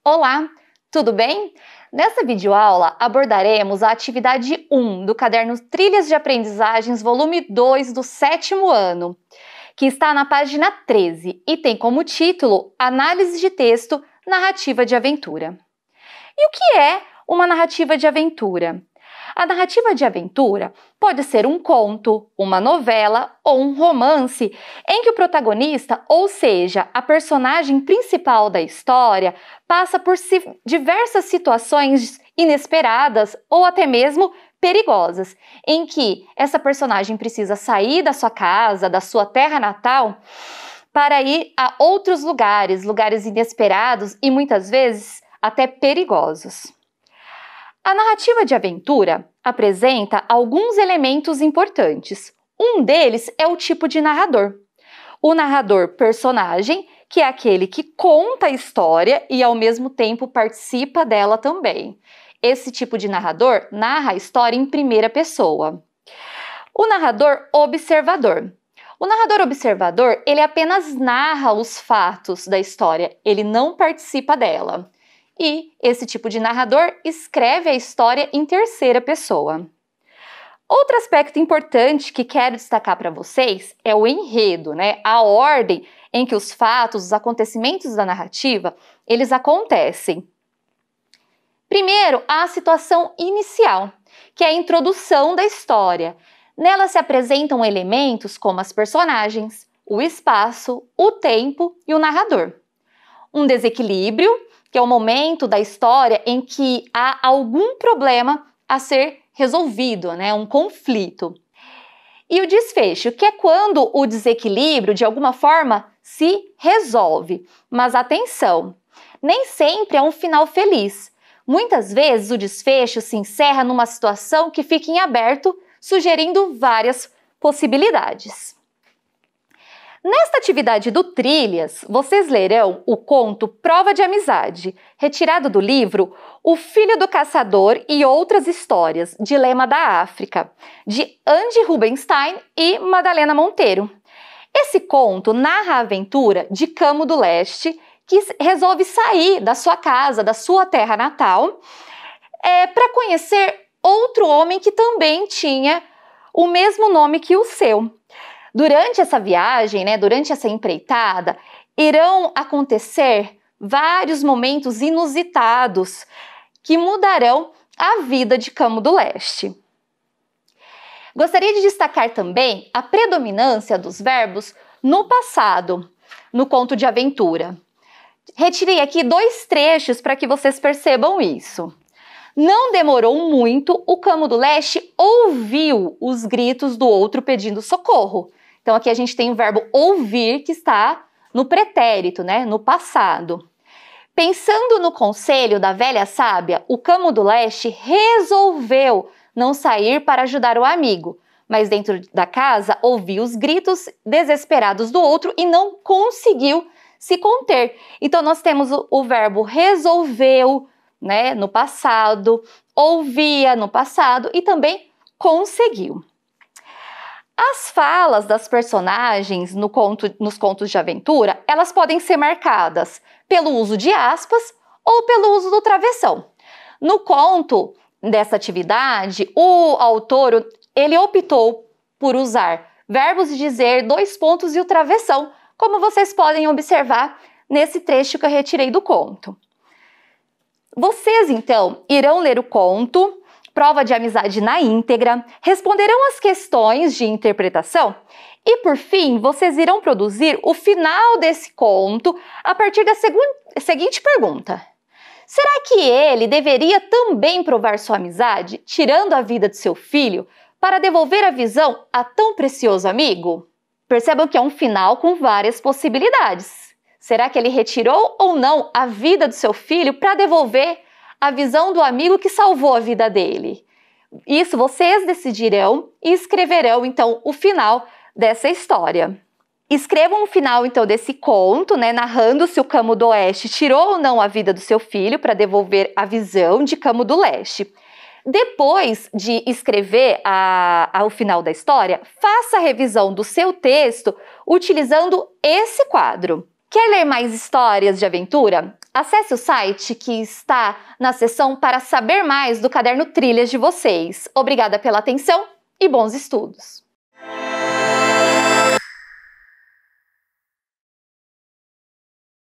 Olá, tudo bem? Nessa videoaula abordaremos a atividade 1 do caderno Trilhas de Aprendizagens, volume 2 do 7º ano, que está na página 13 e tem como título Análise de texto, narrativa de aventura. E o que é uma narrativa de aventura? A narrativa de aventura pode ser um conto, uma novela ou um romance em que o protagonista, ou seja, a personagem principal da história, passa por diversas situações inesperadas ou até mesmo perigosas, em que essa personagem precisa sair da sua casa, da sua terra natal, para ir a outros lugares, lugares inesperados e muitas vezes até perigosos. A narrativa de aventura apresenta alguns elementos importantes. Um deles é o tipo de narrador. O narrador personagem, que é aquele que conta a história e ao mesmo tempo participa dela também. Esse tipo de narrador narra a história em primeira pessoa. O narrador observador. O narrador observador, ele apenas narra os fatos da história, ele não participa dela. E esse tipo de narrador escreve a história em terceira pessoa. Outro aspecto importante que quero destacar para vocês é o enredo, né? A ordem em que os fatos, os acontecimentos da narrativa, eles acontecem. Primeiro, há a situação inicial, que é a introdução da história. Nela se apresentam elementos como as personagens, o espaço, o tempo e o narrador. Um desequilíbrio, que é o momento da história em que há algum problema a ser resolvido, né? Um conflito. E o desfecho, que é quando o desequilíbrio, de alguma forma, se resolve. Mas atenção, nem sempre é um final feliz. Muitas vezes o desfecho se encerra numa situação que fica em aberto, sugerindo várias possibilidades. Nesta atividade do Trilhas, vocês lerão o conto Prova de Amizade, retirado do livro O Filho do Caçador e Outras Histórias, Dilema da África, de Andy Rubinstein e Madalena Monteiro. Esse conto narra a aventura de Camo do Leste, que resolve sair da sua casa, da sua terra natal, para conhecer outro homem que também tinha o mesmo nome que o seu. Durante essa viagem, durante essa empreitada, irão acontecer vários momentos inusitados que mudarão a vida de Camo do Leste. Gostaria de destacar também a predominância dos verbos no passado, no conto de aventura. Retirei aqui 2 trechos para que vocês percebam isso. Não demorou muito, o Camo do Leste ouviu os gritos do outro pedindo socorro. Então aqui a gente tem o verbo ouvir que está no pretérito, no passado. Pensando no conselho da velha sábia, o Camo do Leste resolveu não sair para ajudar o amigo, mas dentro da casa ouviu os gritos desesperados do outro e não conseguiu se conter. Então nós temos o verbo resolveu, no passado, ouvia no passado e também conseguiu. As falas das personagens nos contos de aventura, elas podem ser marcadas pelo uso de aspas ou pelo uso do travessão. No conto dessa atividade, o autor ele optou por usar verbos de dizer, 2 pontos e o travessão, como vocês podem observar nesse trecho que eu retirei do conto. Vocês, então, irão ler o conto Prova de Amizade na íntegra, responderão as questões de interpretação e, por fim, vocês irão produzir o final desse conto a partir da seguinte pergunta. Será que ele deveria também provar sua amizade, tirando a vida de seu filho, para devolver a visão a tão precioso amigo? Percebam que é um final com várias possibilidades. Será que ele retirou ou não a vida do seu filho para devolver a visão do amigo que salvou a vida dele? Isso vocês decidirão e escreverão, então, o final dessa história. Escreva um final, então, desse conto, né, narrando se o Camo do Oeste tirou ou não a vida do seu filho para devolver a visão de Camo do Leste. Depois de escrever o final da história, faça a revisão do seu texto utilizando esse quadro. Quer ler mais histórias de aventura? Acesse o site que está na seção para saber mais do caderno Trilhas de vocês. Obrigada pela atenção e bons estudos!